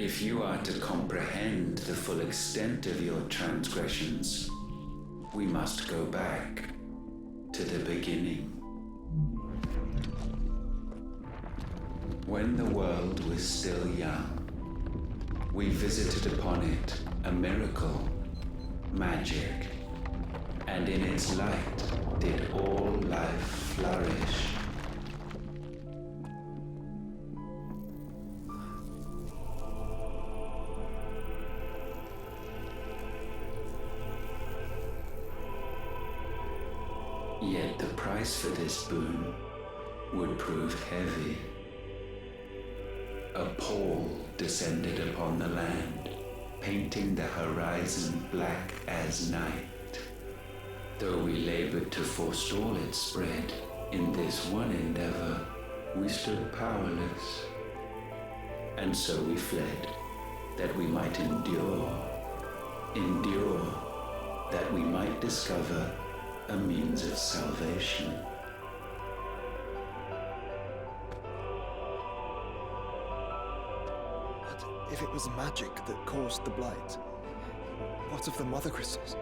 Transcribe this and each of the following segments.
If you are to comprehend the full extent of your transgressions, we must go back to the beginning. When the world was still young, we visited upon it a miracle, magic, and in its light did all life flourish. Yet the price for this boon would prove heavy. A pall descended upon the land, painting the horizon black as night. Though we labored to forestall its spread, in this one endeavor we stood powerless. And so we fled, that we might endure, that we might discover a means of salvation. But if it was magic that caused the blight, what of the mother crystals?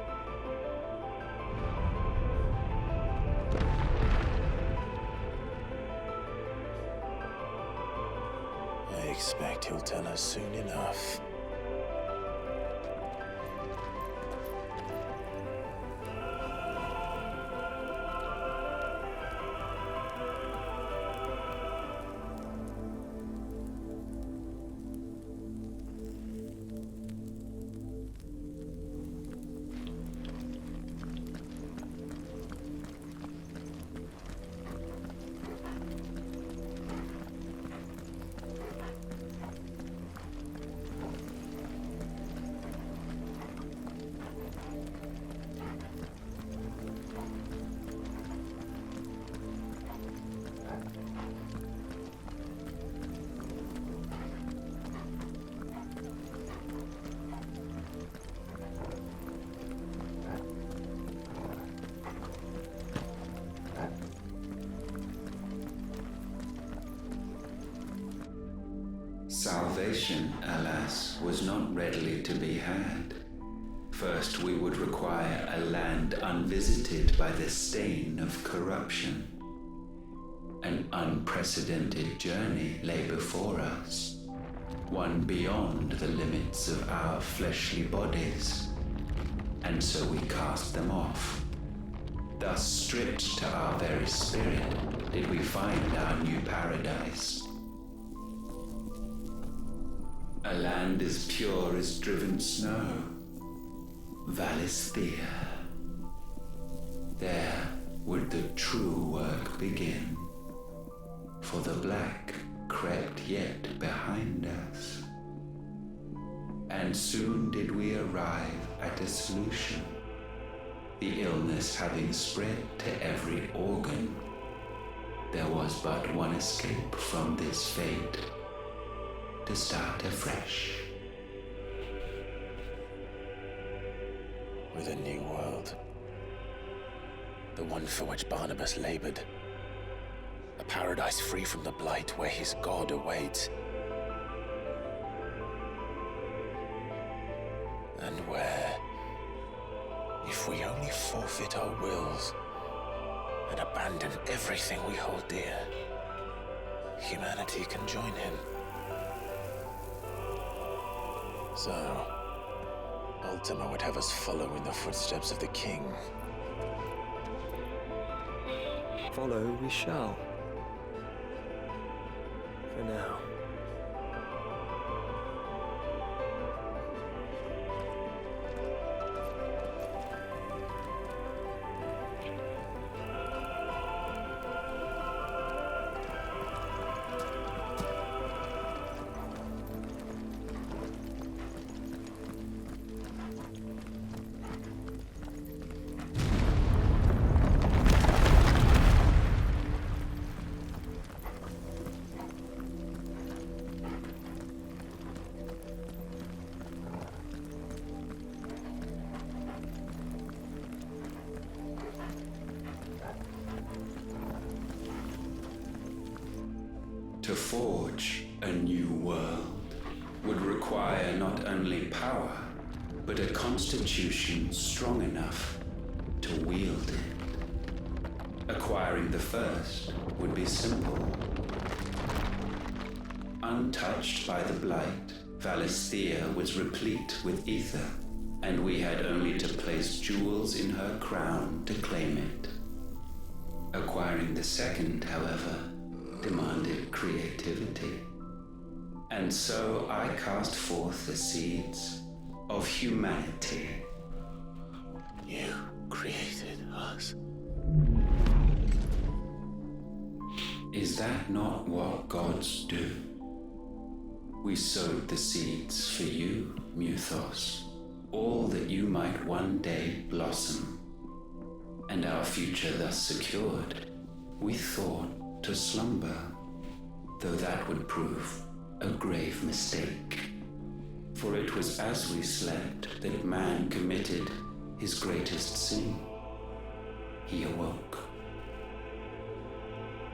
I expect he'll tell us soon enough. Salvation, alas, was not readily to be had. First, we would require a land unvisited by the stain of corruption. An unprecedented journey lay before us, one beyond the limits of our fleshly bodies, and so we cast them off. Thus, stripped to our very spirit, did we find our new paradise. A land as pure as driven snow, Valisthea. There would the true work begin, for the black crept yet behind us. And soon did we arrive at a solution, the illness having spread to every organ. There was but one escape from this fate, to start afresh. With a new world. The one for which Barnabas labored. A paradise free from the blight where his God awaits. And where, if we only forfeit our wills and abandon everything we hold dear, humanity can join him. So, Ultima would have us follow in the footsteps of the king. Follow we shall. For now. To forge a new world would require not only power, but a constitution strong enough to wield it. Acquiring the first would be simple. Untouched by the blight, Valisthea was replete with ether, and we had only to place jewels in her crown to claim it. Acquiring the second, however, demanded creativity. And so I cast forth the seeds of humanity. You created us. Is that not what gods do? We sowed the seeds for you, Muthos, all that you might one day blossom. And our future thus secured, we thought to slumber, though that would prove a grave mistake. For it was as we slept that man committed his greatest sin. He awoke.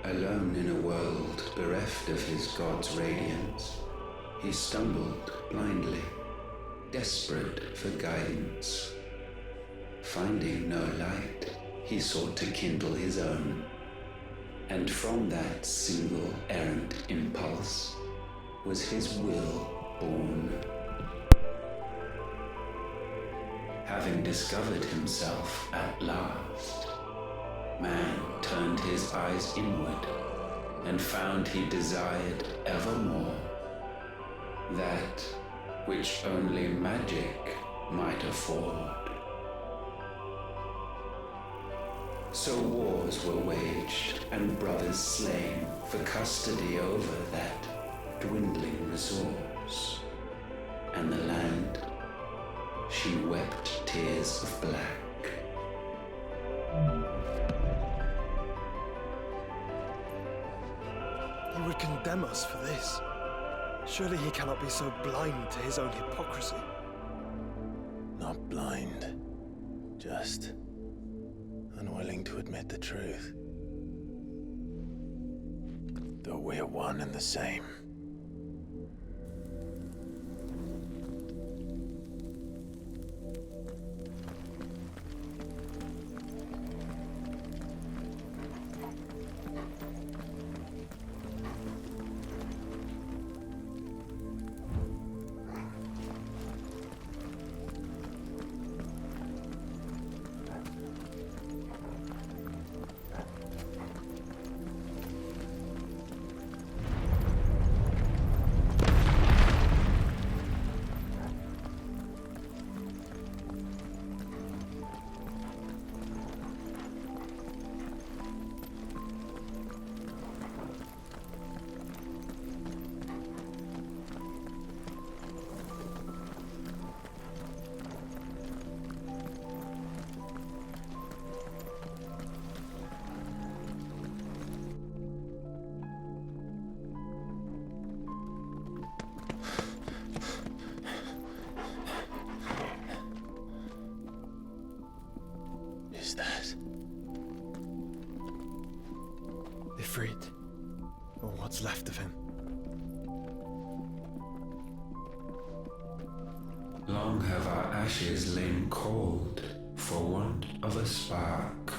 Alone in a world bereft of his god's radiance, he stumbled blindly, desperate for guidance. Finding no light, he sought to kindle his own. And from that single errant impulse was his will born. Having discovered himself at last, man turned his eyes inward and found he desired evermore that which only magic might afford. So wars were waged and brothers slain for custody over that dwindling resource. And the land, she wept tears of black. He would condemn us for this. Surely he cannot be so blind to his own hypocrisy. Not blind, just unwilling to admit the truth. Though we're one and the same. Is that? Ifrit, or what's left of him. Long have our ashes lain cold for want of a spark.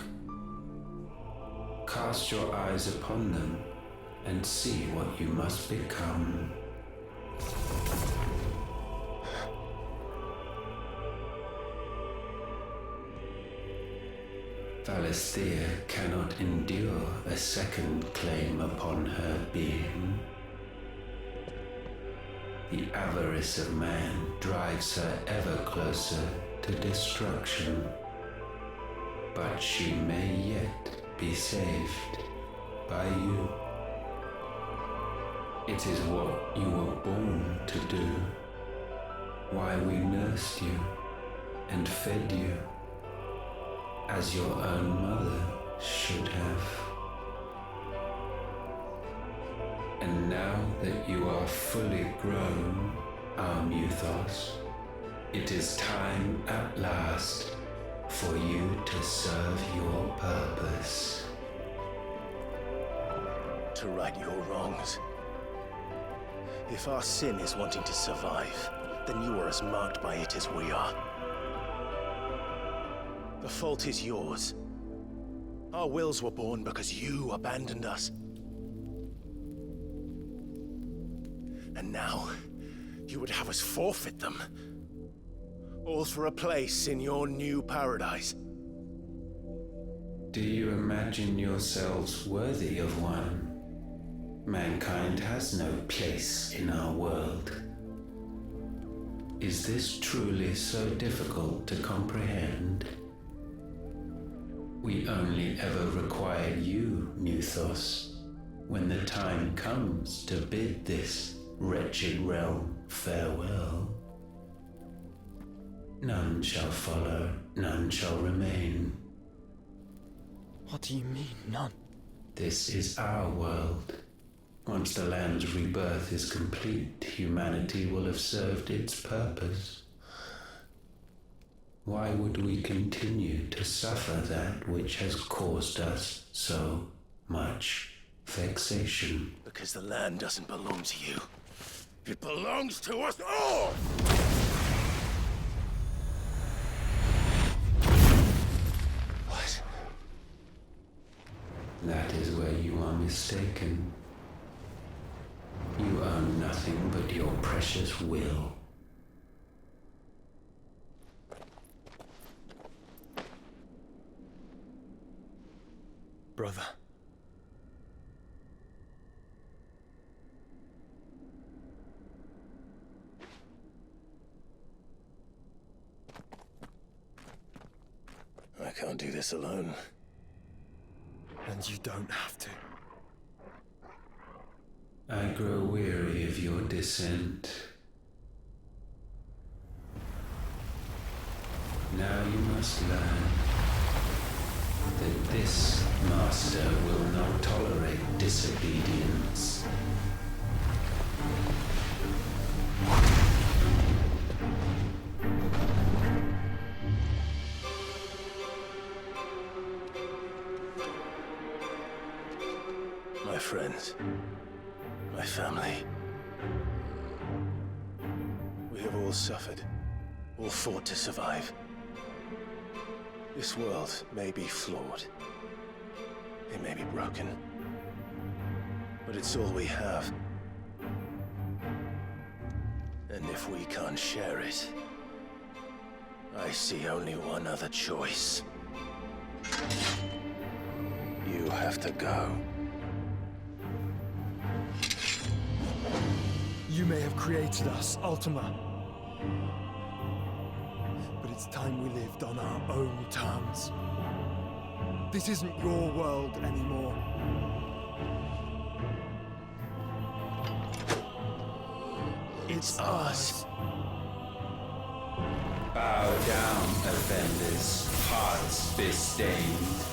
Cast your eyes upon them and see what you must become. Valisthea cannot endure a second claim upon her being. The avarice of man drives her ever closer to destruction. But she may yet be saved by you. It is what you were born to do, why we nursed you and fed you, as your own mother should have. And now that you are fully grown, our Muthos, it is time at last for you to serve your purpose. To right your wrongs If our sin is wanting to survive, then you are as marked by it as we are. The fault is yours. Our wills were born because you abandoned us. And now, you would have us forfeit them. All for a place in your new paradise. Do you imagine yourselves worthy of one? Mankind has no place in our world. Is this truly so difficult to comprehend? We only ever require you, Muthos, when the time comes to bid this wretched realm farewell. None shall follow, none shall remain. What do you mean, none? This is our world. Once the land's rebirth is complete, humanity will have served its purpose. Why would we continue to suffer that which has caused us so much vexation? Because the land doesn't belong to you. It belongs to us all! What? That is where you are mistaken. You own nothing but your precious will. Brother. I can't do this alone. And you don't have to. I grow weary of your dissent. Now you must learn that this master will not tolerate disobedience. My friends, my family. We have all suffered, all fought to survive. This world may be flawed. It may be broken. But it's all we have. And if we can't share it, I see only one other choice. You have to go. You may have created us, Ultima. But it's time we lived on our own terms. This isn't your world anymore. It's ours. Bow down, offenders, hearts bestained.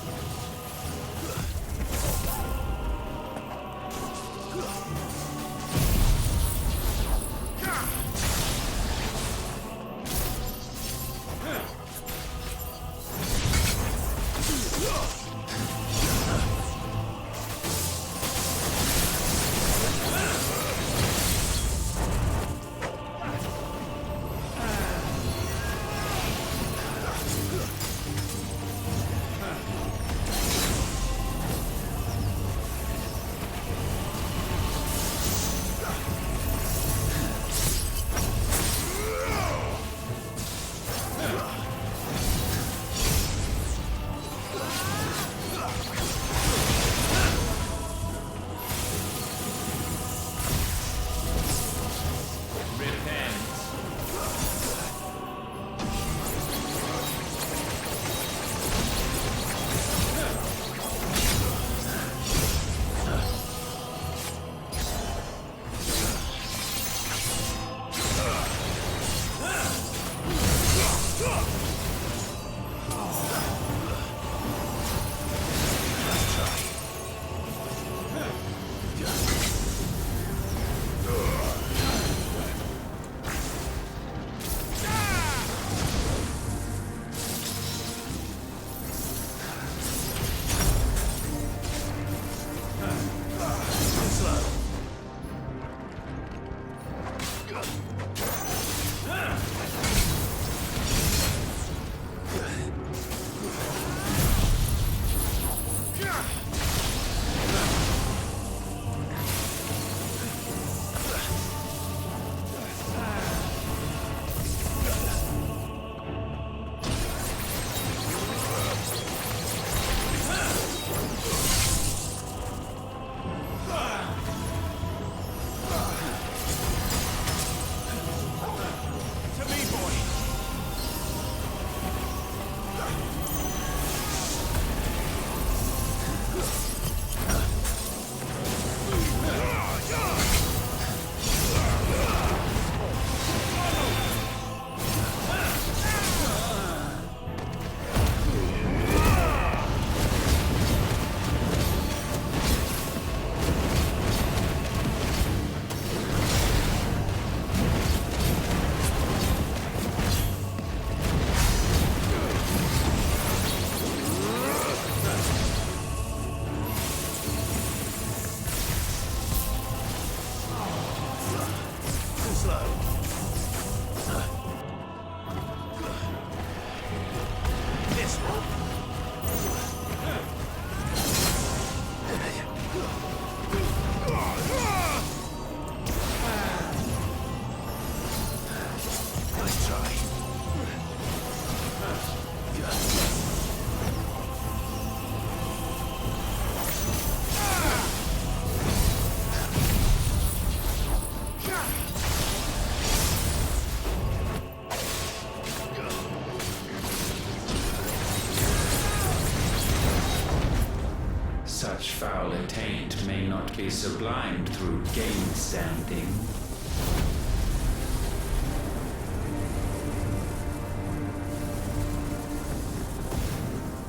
Such foul attaint may not be sublimed through gainstanding.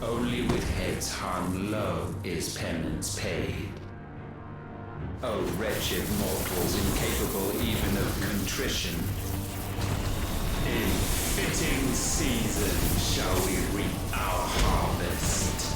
Only with heads hung low is penance paid. O wretched mortals incapable even of contrition, in fitting season shall we reap our harvest.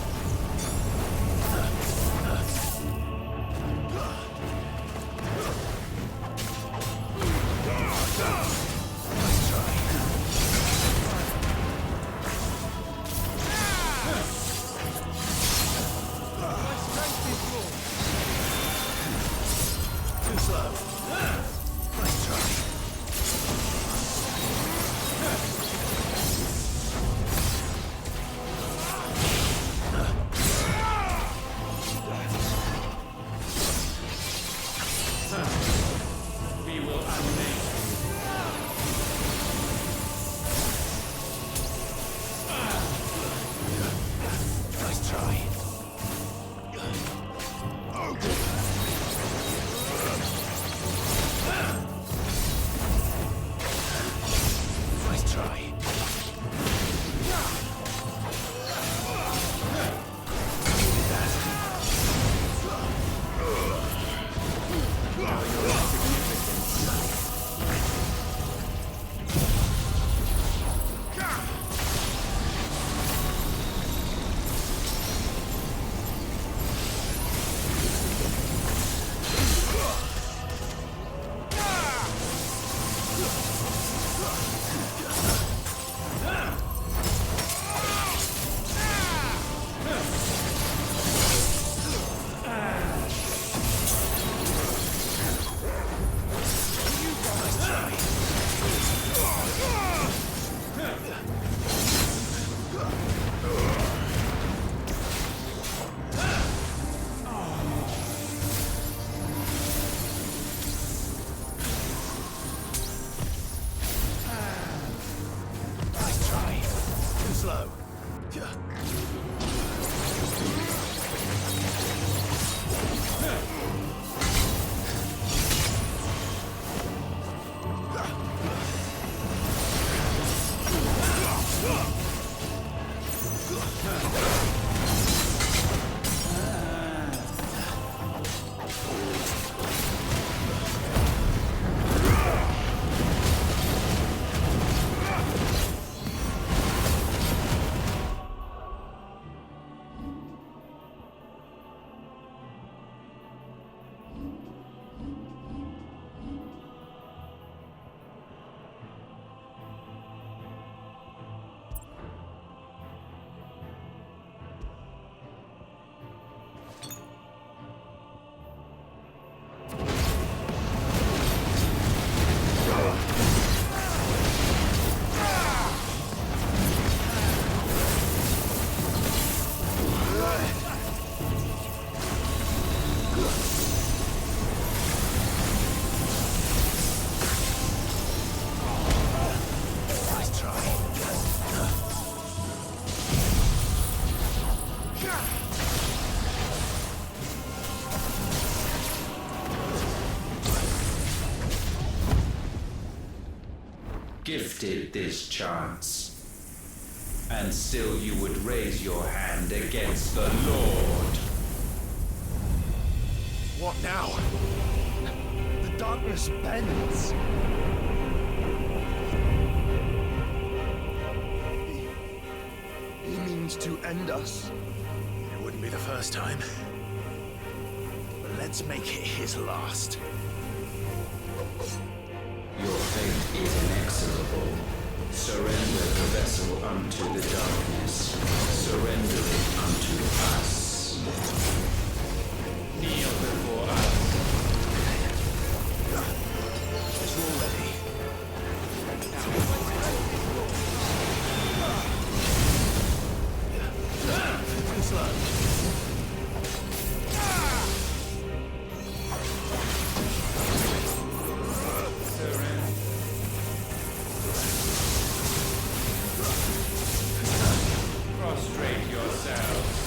Gifted this chance, and still you would raise your hand against the Lord. What now? The darkness bends. He means to end us. It wouldn't be the first time. But let's make it his last. Your fate is inexorable. Surrender the vessel unto the darkness. Surrender it unto us. Kneel before us. As you're ready. Too slow. Prostrate yourselves.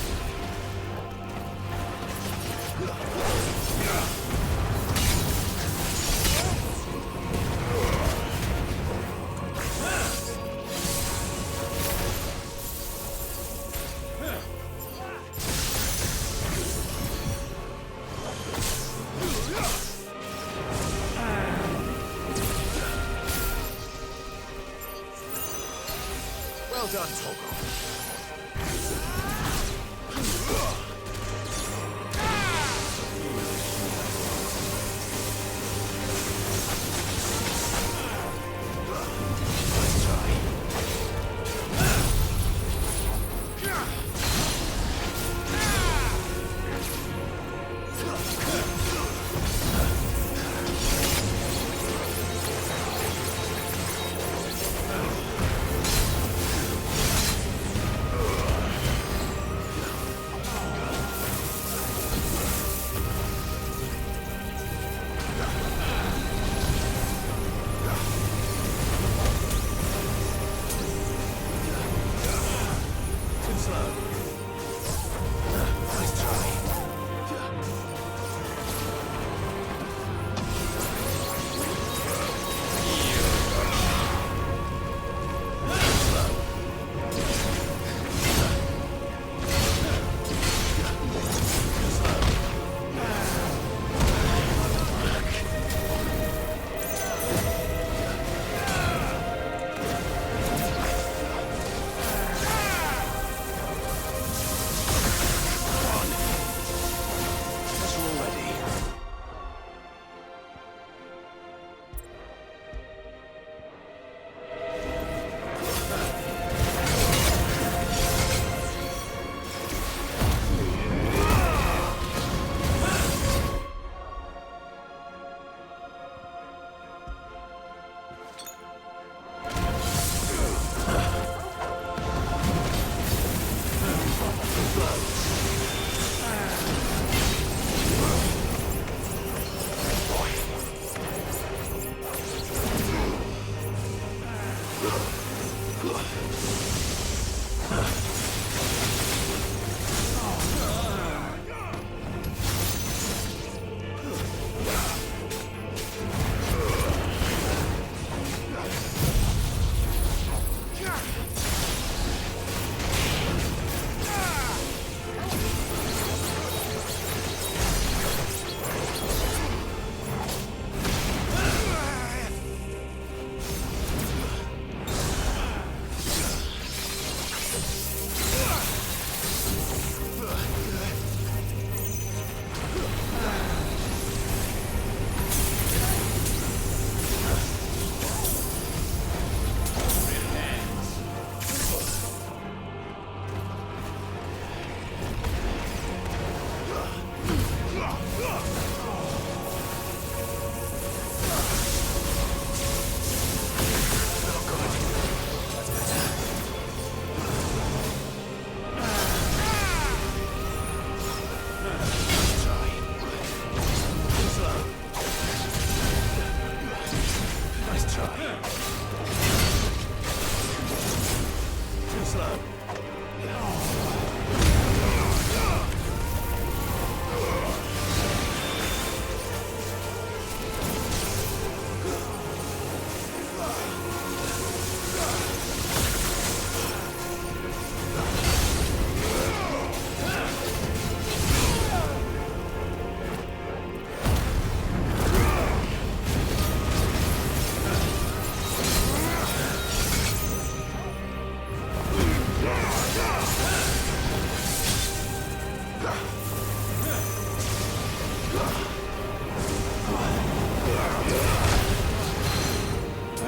I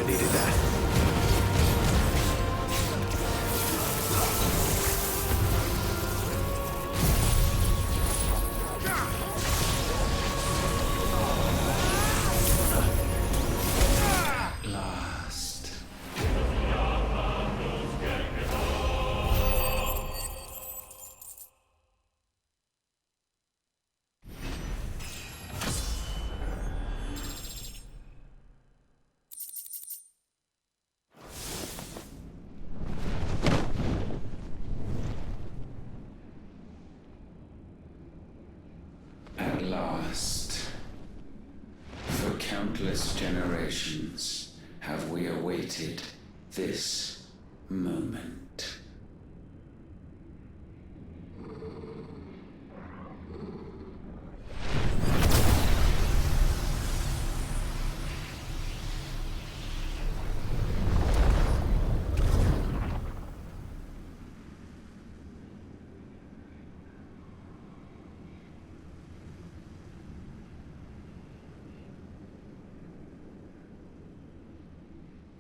needed that. Lost. At last, for countless generations have we awaited this moment.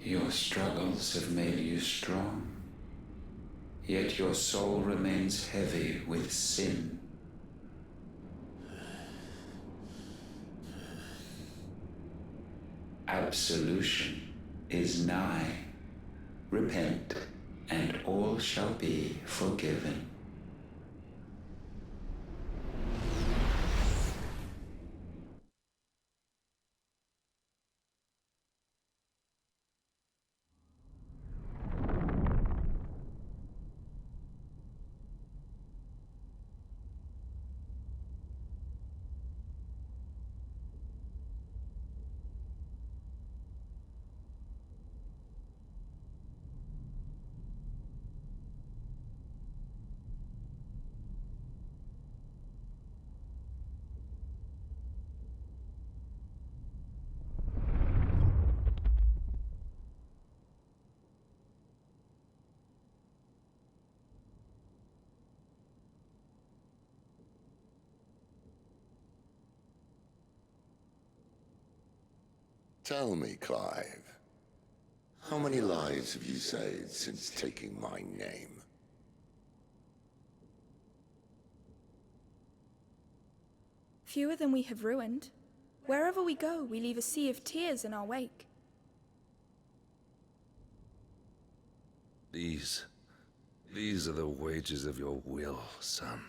Your struggles have made you strong, yet your soul remains heavy with sin. Absolution is nigh. Repent, and all shall be forgiven. Tell me, Clive, how many lives have you saved since taking my name? Fewer than we have ruined. Wherever we go, we leave a sea of tears in our wake. These are the wages of your will, son.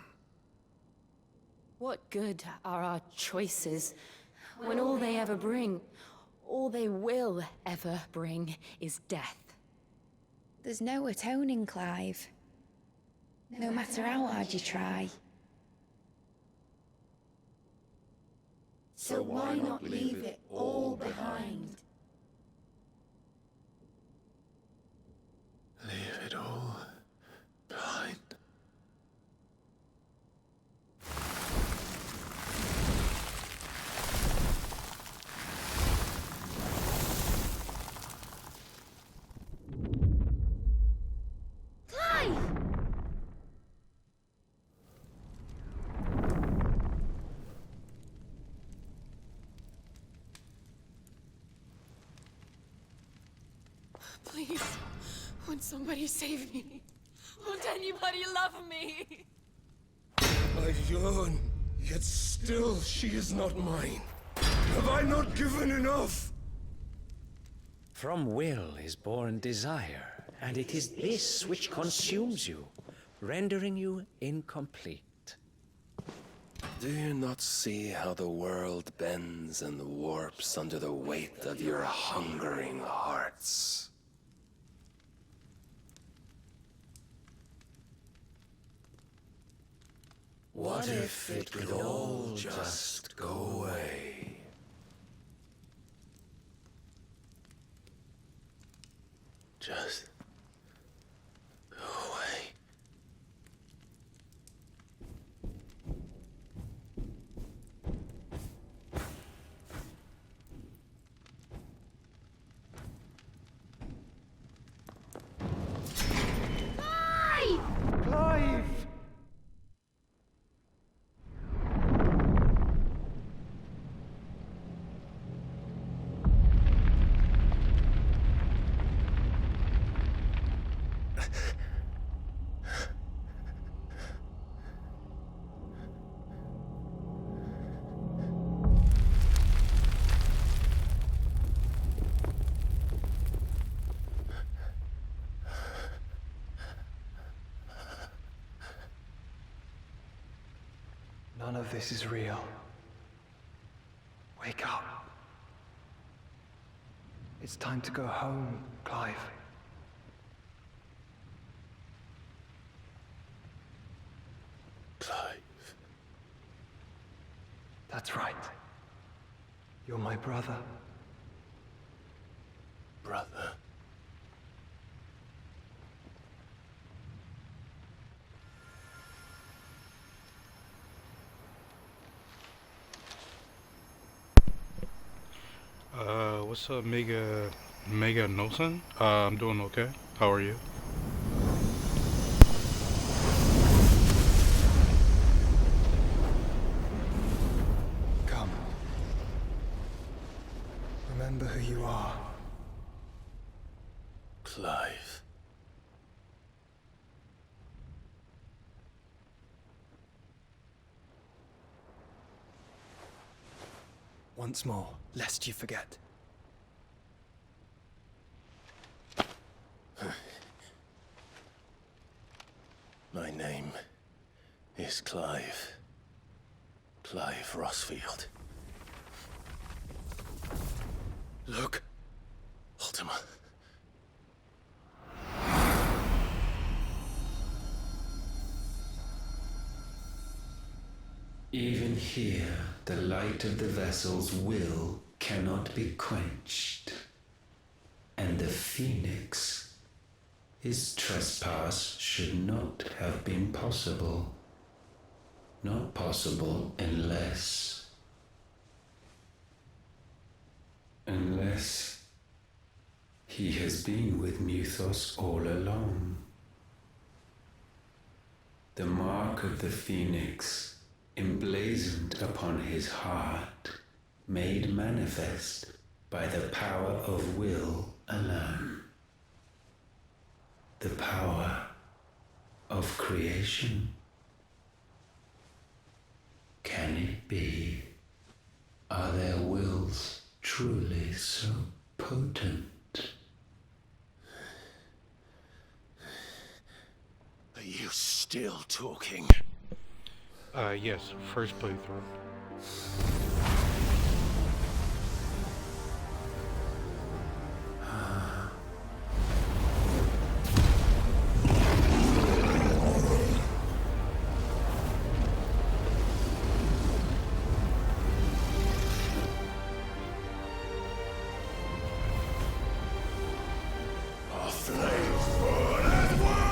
What good are our choices when all they ever bring, all they will ever bring, is death? There's no atoning, Clive. No matter how hard you try. So why not leave it all behind? Leave it all behind. Clive! Please, won't somebody save me? Won't anybody love me? I yearn, yet still she is not mine. Have I not given enough? From will is born desire, and it is this which consumes you, rendering you incomplete. Do you not see how the world bends and warps under the weight of your hungering hearts? What if it could all just go away? Just go away. Clive! None of this is real. Wake up. It's time to go home, Clive. Clive. That's right. You're my brother. Brother. What's up, Mega Nosen? I'm doing okay. How are you? Come. Remember who you are. Clive. Once more, lest you forget. My name is Clive. Clive Rossfield. Look. Ultima. Even here, the light of the vessel's will cannot be quenched. And the Phoenix, his trespass should not have been possible. Not possible unless he has been with Muthos all along. The mark of the Phoenix, emblazoned upon his heart, made manifest by the power of will alone. The power of creation. Can it be? Are their wills truly so potent? Are you still talking? Yes, first playthrough. Our flames burn as one!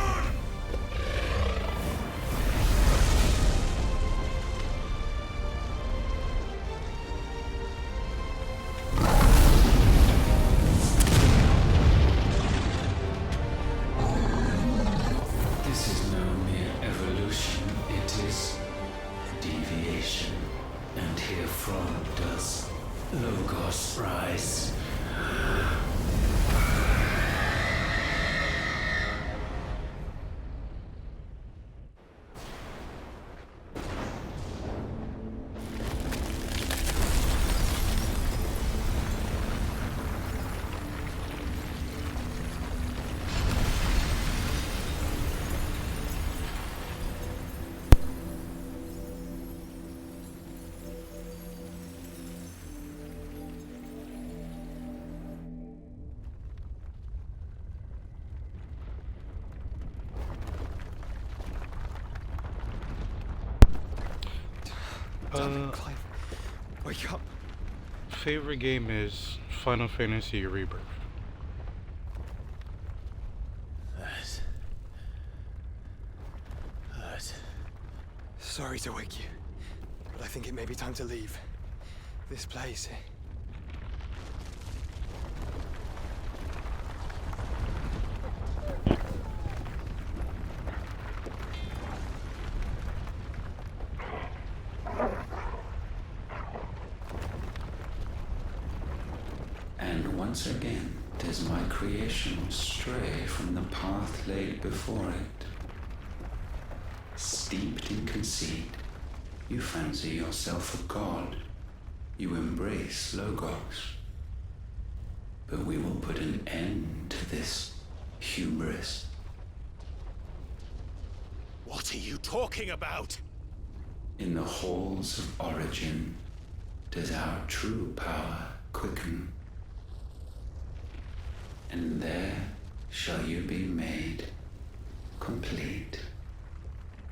This is no mere evolution, it is a deviation. And herefrom does Logos rise. Damn it, Clive. Wake up. Favorite game is Final Fantasy Rebirth. That. Sorry to wake you, but I think it may be time to leave. This place. And once again does my creation stray from the path laid before it. Steeped in conceit, you fancy yourself a god. You embrace Logos. But we will put an end to this hubris. What are you talking about? In the halls of origin does our true power quicken, and there shall you be made complete.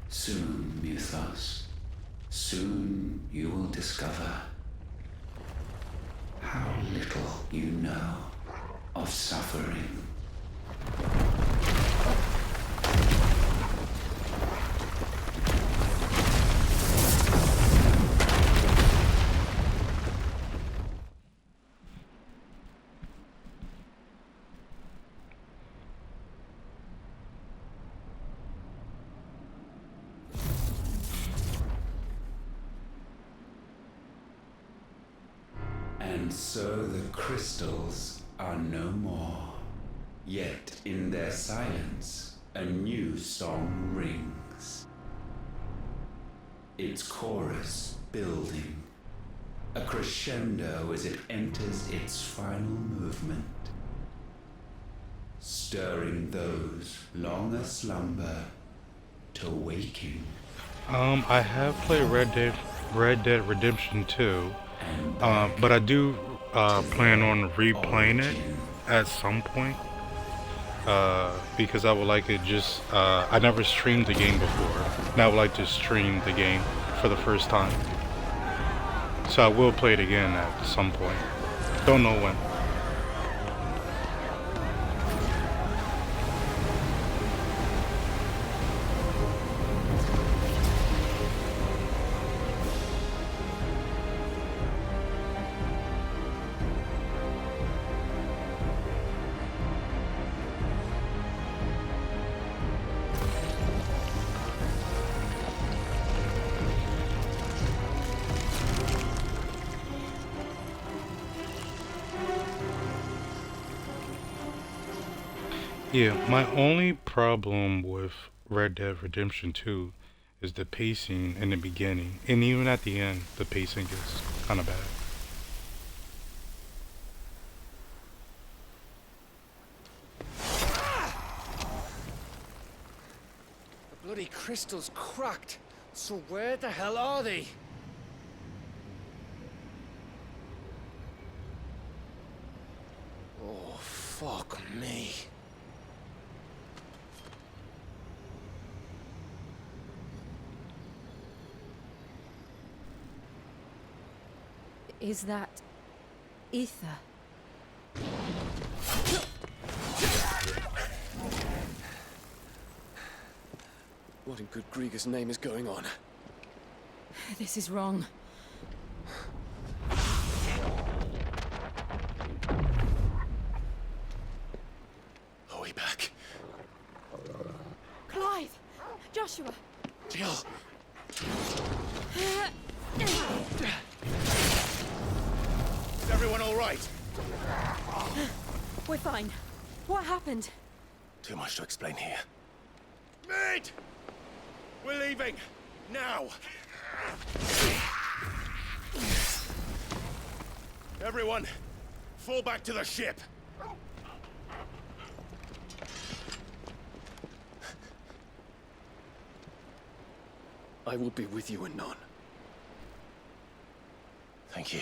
Soon, Muthos, soon you will discover how little you know of suffering. And so the crystals are no more. Yet in their silence, a new song rings. Its chorus building, a crescendo as it enters its final movement, stirring those long aslumber to waking. I have played Red Dead Redemption 2, but I do plan on replaying it at some point, because I would like it just, I never streamed the game before, and I would like to stream the game for the first time. So I will play it again at some point. Don't know when. Yeah, my only problem with Red Dead Redemption 2 is the pacing in the beginning, and even at the end, the pacing is kind of bad. The bloody crystal's cracked, so where the hell are they? Oh, fuck me. Is that ether? What in good Grieger's name is going on? This is wrong. Are we back? Clive! Joshua! Jill! Is everyone all right? We're fine. What happened? Too much to explain here. Mate! We're leaving! Now! Everyone, fall back to the ship! I will be with you anon. Thank you.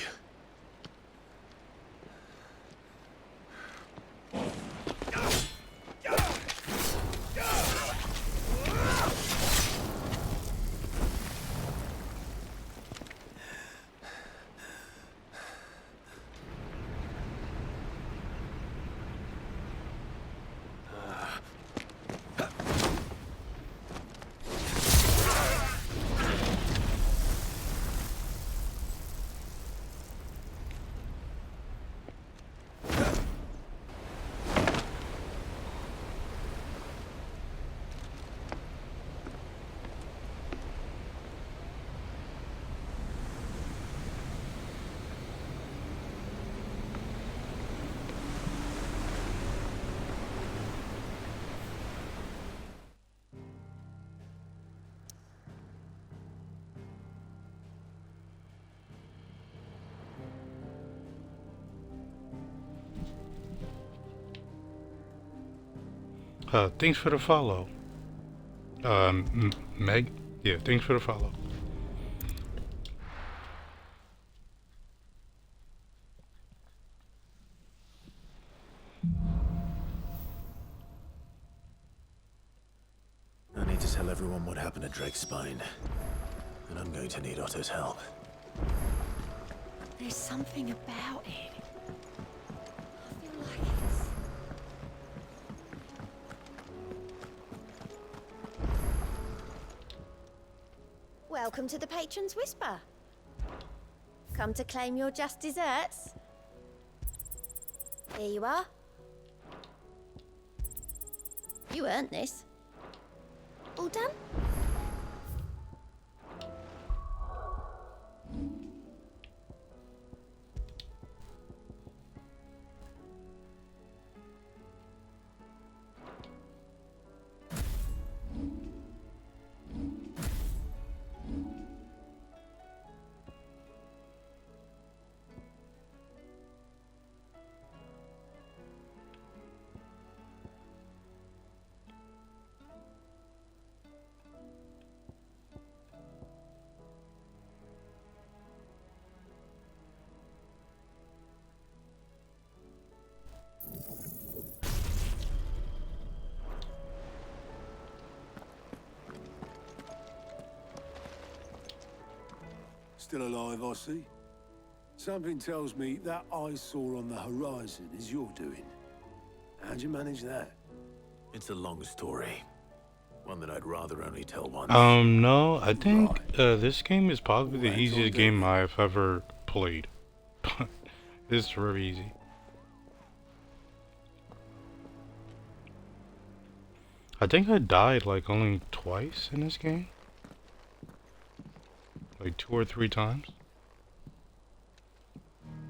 Thanks for the follow. Meg? Yeah, thanks for the follow. never want what happened to Drake's spine. And I'm going to need Otto's help. There's something about it. I feel like it's... Welcome to the Patron's Whisper. Come to claim your just desserts? Here you are. You earned this. All done? Still alive, I see. Something tells me that eyesore on the horizon is your doing. How'd you manage that? It's a long story. One that I'd rather only tell once. No, I think this game is probably the easiest game I've ever played. It's very easy. I think I died like only twice in this game. Like 2 or 3 times.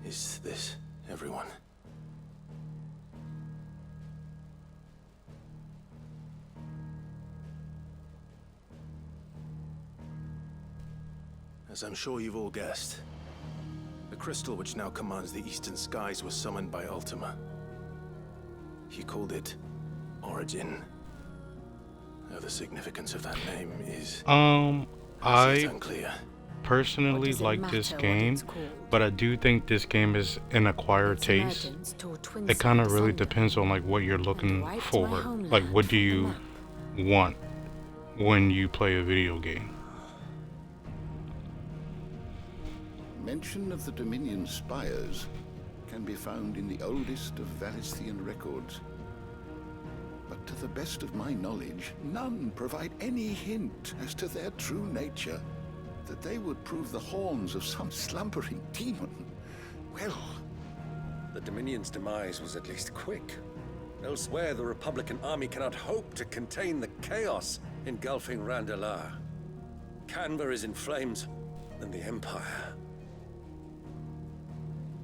Is this everyone? As I'm sure you've all guessed, the crystal which now commands the eastern skies was summoned by Ultima. He called it Origin. Now the significance of that name is unclear. Personally like this game, but I do think this game is an acquired taste. It kind of really depends on like what you're looking for. Like what do you want when you play a video game? Mention of the Dominion spires can be found in the oldest of Valisthian records. But to the best of my knowledge, none provide any hint as to their true nature. That they would prove the horns of some slumbering demon. Well, the Dominion's demise was at least quick. Elsewhere, the Republican army cannot hope to contain the chaos engulfing Randalar. Canva is in flames, and the Empire.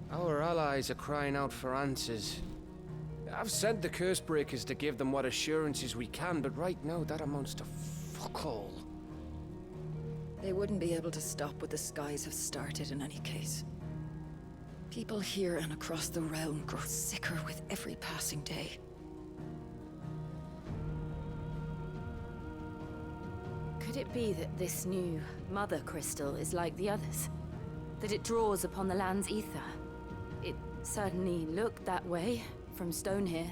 Our allies are crying out for answers. I've sent the Cursebreakers to give them what assurances we can, but right now that amounts to fuck all. They wouldn't be able to stop what the skies have started in any case. People here and across the realm grow sicker with every passing day. Could it be that this new Mother Crystal is like the others? That it draws upon the land's ether? It certainly looked that way from stone here.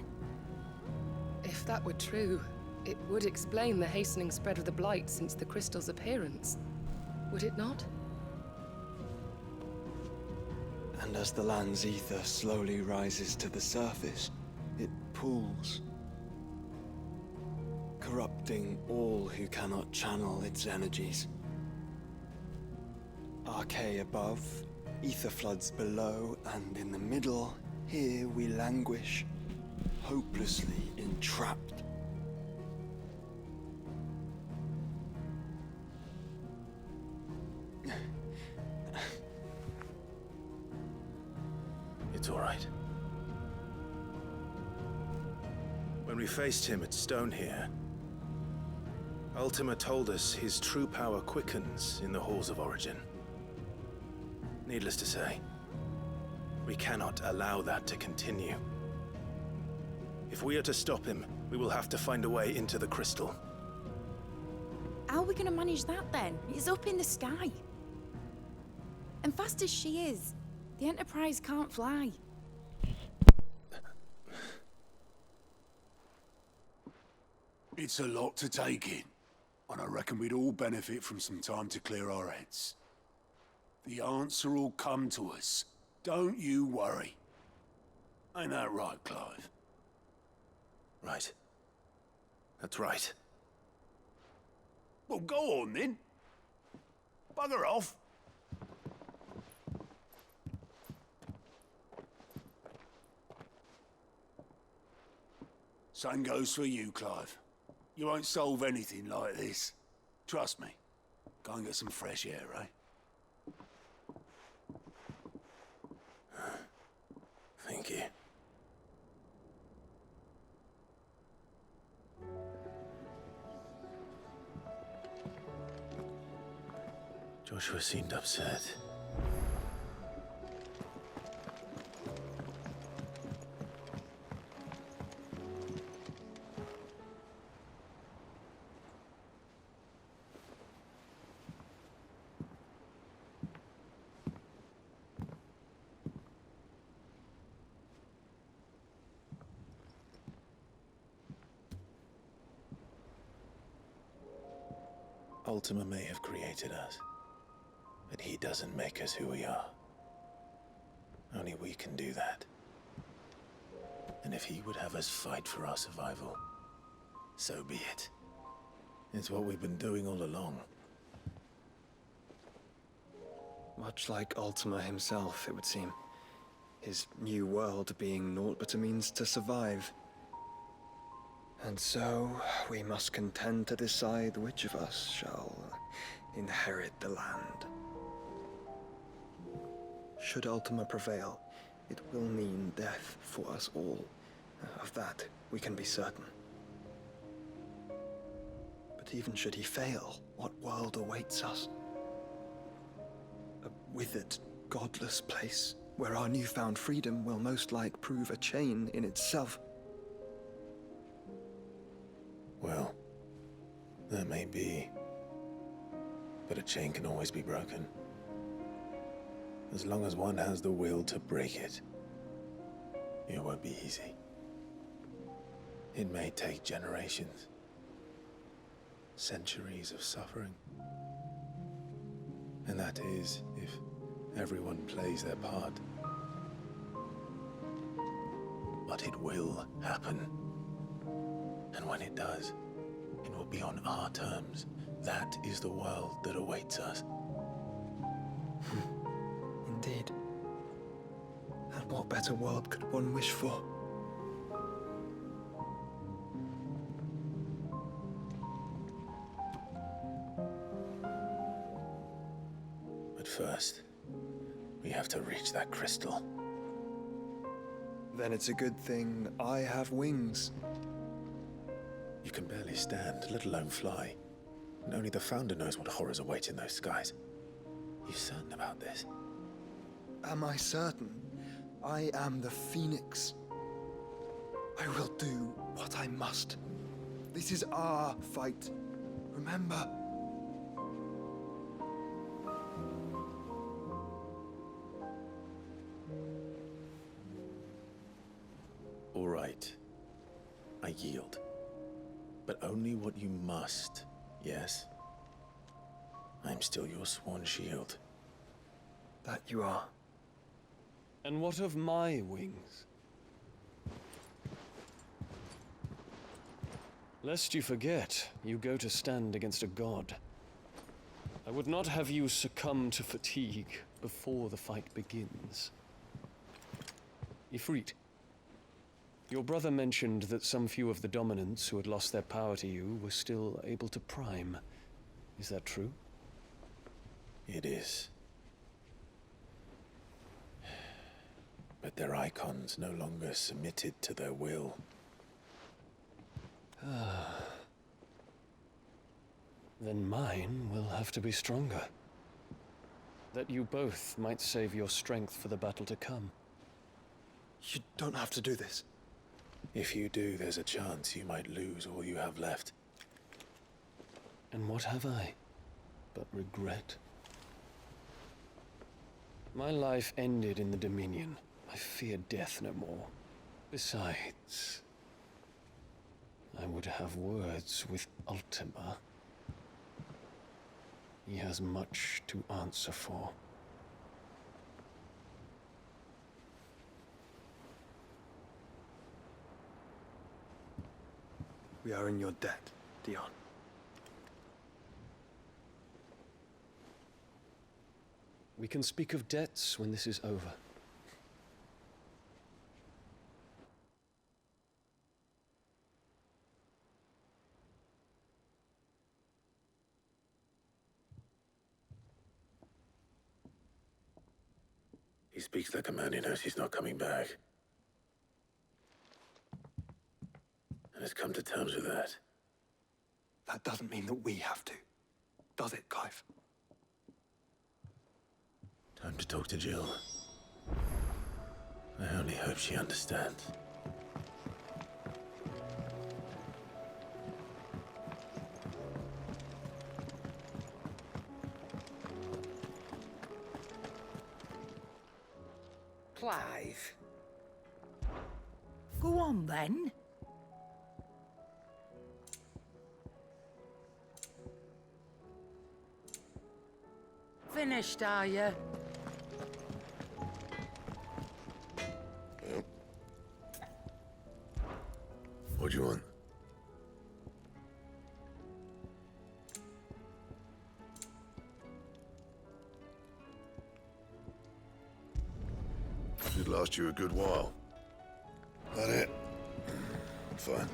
If that were true, it would explain the hastening spread of the Blight since the crystal's appearance. Would it not? And as the land's ether slowly rises to the surface, it pools, corrupting all who cannot channel its energies. Archay above, ether floods below, and in the middle, here we languish, hopelessly entrapped. It's all right. When we faced him at Stone here, Ultima told us his true power quickens in the halls of Origin. Needless to say, we cannot allow that to continue. If we are to stop him, we will have to find a way into the crystal. How are we gonna manage that then? It's up in the sky. And fast as she is, the Enterprise can't fly. It's a lot to take in. And I reckon we'd all benefit from some time to clear our heads. The answer will come to us. Don't you worry. Ain't that right, Clive? Right. That's right. Well, go on then. Bugger off. Same goes for you, Clive. You won't solve anything like this. Trust me. Go and get some fresh air, eh? Thank you. Joshua seemed upset. Ultima may have created us, but he doesn't make us who we are. Only we can do that. And if he would have us fight for our survival, so be it. It's what we've been doing all along. Much like Ultima himself, it would seem. His new world being naught but a means to survive. And so, we must contend to decide which of us shall inherit the land. Should Ultima prevail, it will mean death for us all. Of that, we can be certain. But even should he fail, what world awaits us? A withered, godless place, where our newfound freedom will most like prove a chain in itself. Well, that may be. But a chain can always be broken. As long as one has the will to break it, it won't be easy. It may take generations, centuries of suffering. And that is if everyone plays their part. But it will happen. And when it does, it will be on our terms. That is the world that awaits us. Indeed. And what better world could one wish for? But first, we have to reach that crystal. Then it's a good thing I have wings. You can barely stand, let alone fly. And only the Founder knows what horrors await in those skies. You certain about this? Am I certain? I am the Phoenix. I will do what I must. This is our fight. Remember? All right. I yield. But only what you must, yes? I'm still your sworn shield. That you are. And what of my wings? Lest you forget, you go to stand against a god. I would not have you succumb to fatigue before the fight begins. Ifrit, your brother mentioned that some few of the dominants who had lost their power to you were still able to prime. Is that true? It is. But their icons no longer submitted to their will. Then mine will have to be stronger. That you both might save your strength for the battle to come. You don't have to do this. If you do, there's a chance you might lose all you have left. And what have I but regret? My life ended in the Dominion. I fear death no more. Besides, I would have words with Ultima. He has much to answer for. We are in your debt, Dion. We can speak of debts when this is over. He speaks like a man who knows he's not coming back. And has come to terms with that. That doesn't mean that we have to, does it, Clive? Time to talk to Jill. I only hope she understands. Clive. Go on, then. Finished, are you? Yep. What do you want? Should last you a good while. That it? Fine.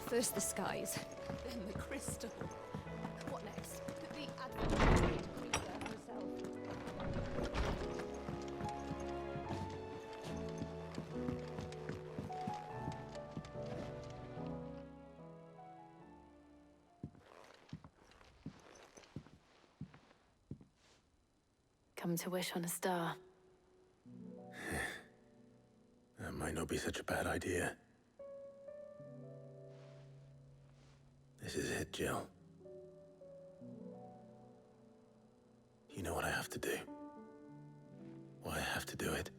First the skies, Then the crystal. What next? The advent creature herself. come to wish on a star. That might not be such a bad idea. This is it, Jill. You know what I have to do. Why I have to do it.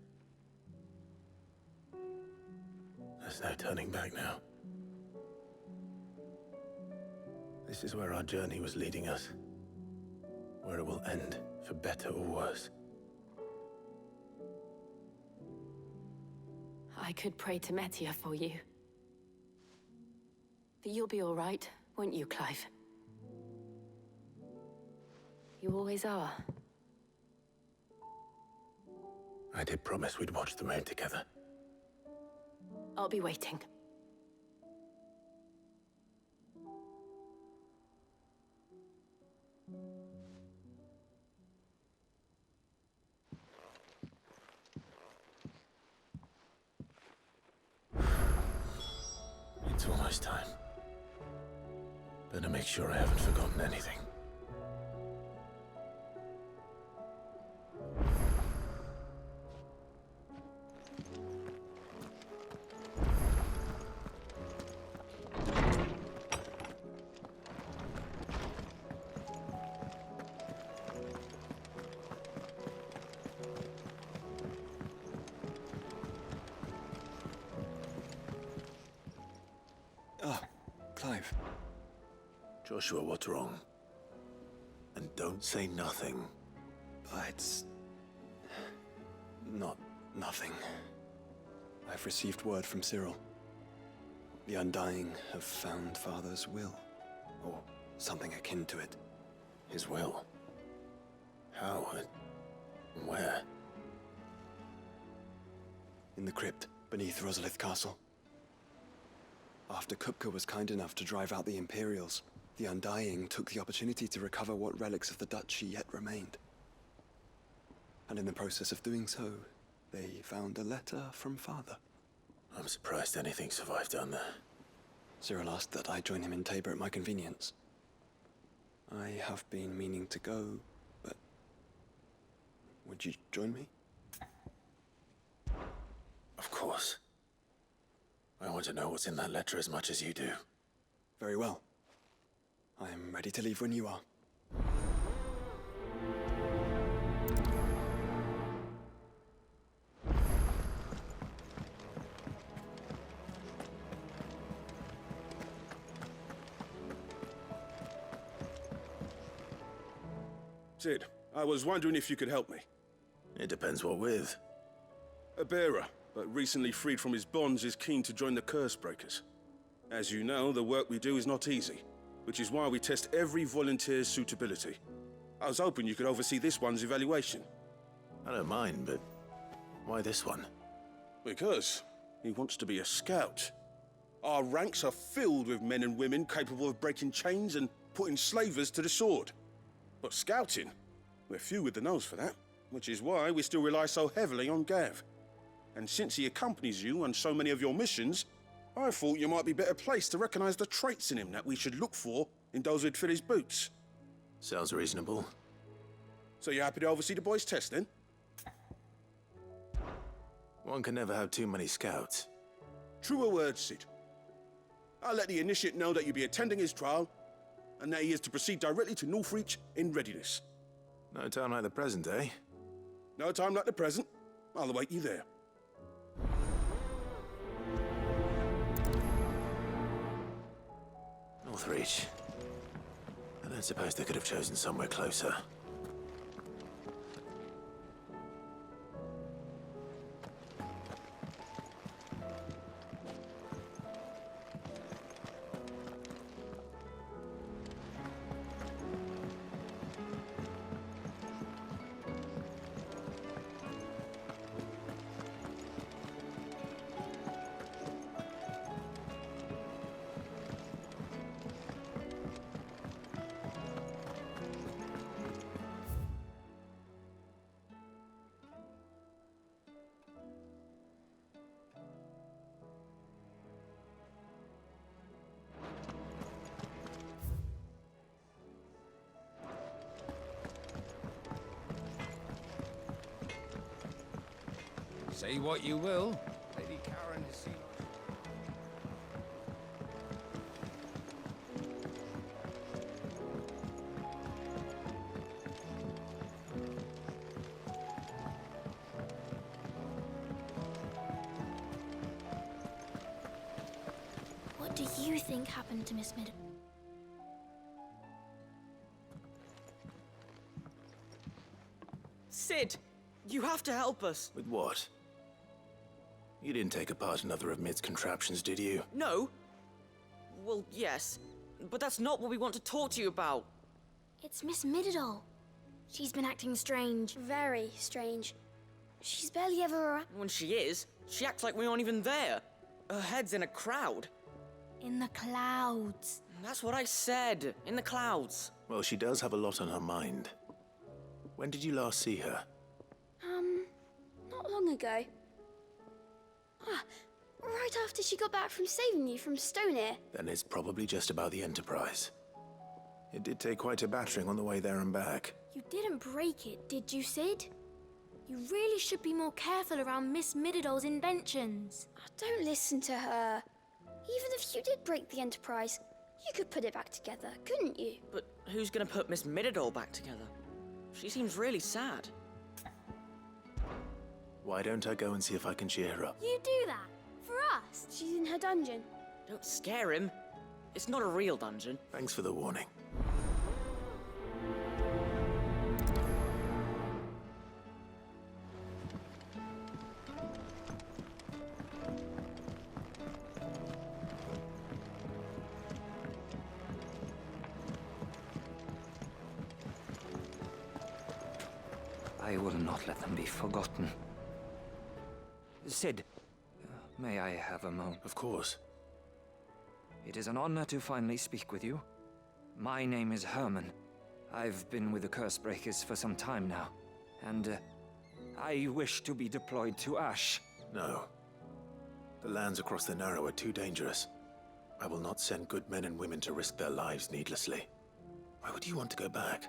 There's no turning back now. This is where our journey was leading us. Where it will end, for better or worse. I could pray to Metia for you. But you'll be all right, won't you, Clive? You always are. I did promise we'd watch the moon together. I'll be waiting. It's almost time. Better make sure I haven't forgotten anything. Clive. Joshua, what's wrong? And don't say nothing. It's... not nothing. I've received word from Cyril. The Undying have found Father's will, or something akin to it. His will? How? And where? In the crypt, beneath Rosalith Castle. After Kupka was kind enough to drive out the Imperials, the Undying took the opportunity to recover what relics of the Duchy yet remained. And in the process of doing so, they found a letter from Father. I'm surprised anything survived down there. Cyril asked that I join him in Tabor at my convenience. I have been meaning to go, but... would you join me? Of course. I want to know what's in that letter as much as you do. Very well. I am ready to leave when you are. Sid, I was wondering if you could help me. It depends what with. A bearer, but recently freed from his bonds, is keen to join the Cursebreakers. As you know, the work we do is not easy, which is why we test every volunteer's suitability. I was hoping you could oversee this one's evaluation. I don't mind, but why this one? Because he wants to be a scout. Our ranks are filled with men and women capable of breaking chains and putting slavers to the sword. But scouting, we're few with the nose for that, which is why we still rely so heavily on Gav. And since he accompanies you on so many of your missions, I thought you might be better placed to recognize the traits in him that we should look for in those who'd fill his boots. Sounds reasonable. So you're happy to oversee the boys' test, then? One can never have too many scouts. Truer words, Sid. I'll let the initiate know that you'll be attending his trial, and that he is to proceed directly to Northreach in readiness. No time like the present, eh? No time like the present. I'll await you there. Northreach. I don't suppose they could have chosen somewhere closer. Say what you will, Lady Karen has seen... What do you think happened to Miss Mid? Sid, you have to help us. With what? You didn't take apart another of Mid's contraptions, did you? No. Well, yes. But that's not what we want to talk to you about. It's Miss Mididol. She's been acting strange. Very strange. She's barely ever around. When she is, she acts like we aren't even there. Her head's in a crowd. In the clouds. That's what I said. In the clouds. Well, she does have a lot on her mind. When did you last see her? Not long ago. Right after she got back from saving you from Stoneir. Then it's probably just about the Enterprise. It did take quite a battering on the way there and back. You didn't break it, did you, Sid? You really should be more careful around Miss Mididol's inventions. Don't listen to her. Even if you did break the Enterprise, you could put it back together, couldn't you? But who's gonna put Miss Mididol back together? She seems really sad. Why don't I go and see if I can cheer her up? You do that? For us? She's in her dungeon. Don't scare him. It's not a real dungeon. Thanks for the warning. I will not let them be forgotten. Sid, may I have a moment? Of course. It is an honor to finally speak with you. My name is Herman. I've been with the Cursebreakers for some time now, and I wish to be deployed to Ash. No. The lands across the Narrow are too dangerous. I will not send good men and women to risk their lives needlessly. Why would you want to go back?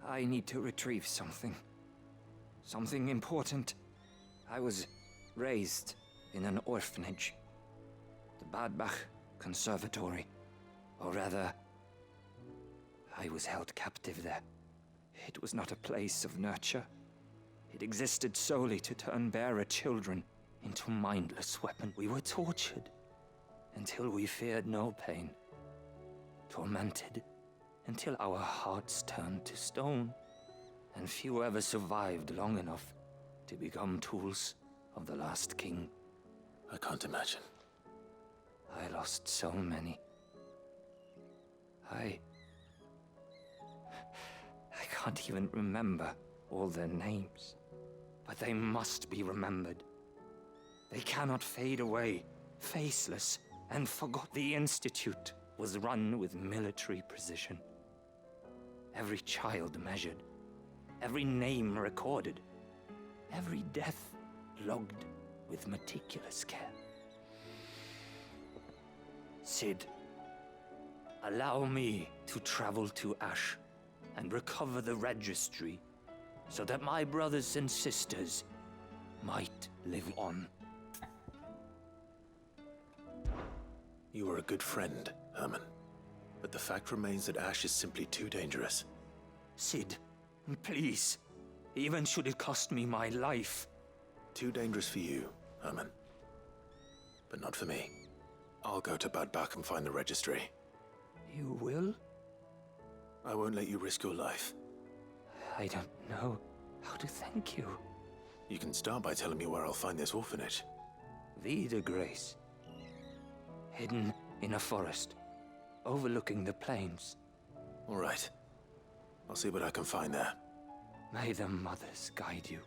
I need to retrieve something. Something important. I was raised in an orphanage. The Badbach Conservatory. Or rather, I was held captive there. It was not a place of nurture. It existed solely to turn bearer children into mindless weapons. We were tortured until we feared no pain. Tormented until our hearts turned to stone. And few ever survived long enough to become tools of the last king. I can't imagine. I lost so many. I can't even remember all their names. But they must be remembered. They cannot fade away, faceless and forgot. The Institute was run with military precision. Every child measured, every name recorded, every death logged with meticulous care. Cid, allow me to travel to Ash and recover the registry so that my brothers and sisters might live on. You are a good friend, Herman. But the fact remains that Ash is simply too dangerous. Cid, please. Even should it cost me my life. Too dangerous for you, Herman. But not for me. I'll go to Bad Bach and find the registry. You will? I won't let you risk your life. I don't know how to thank you. You can start by telling me where I'll find this orphanage. Vida Grace. Hidden in a forest, overlooking the plains. All right. I'll see what I can find there. May the mothers guide you.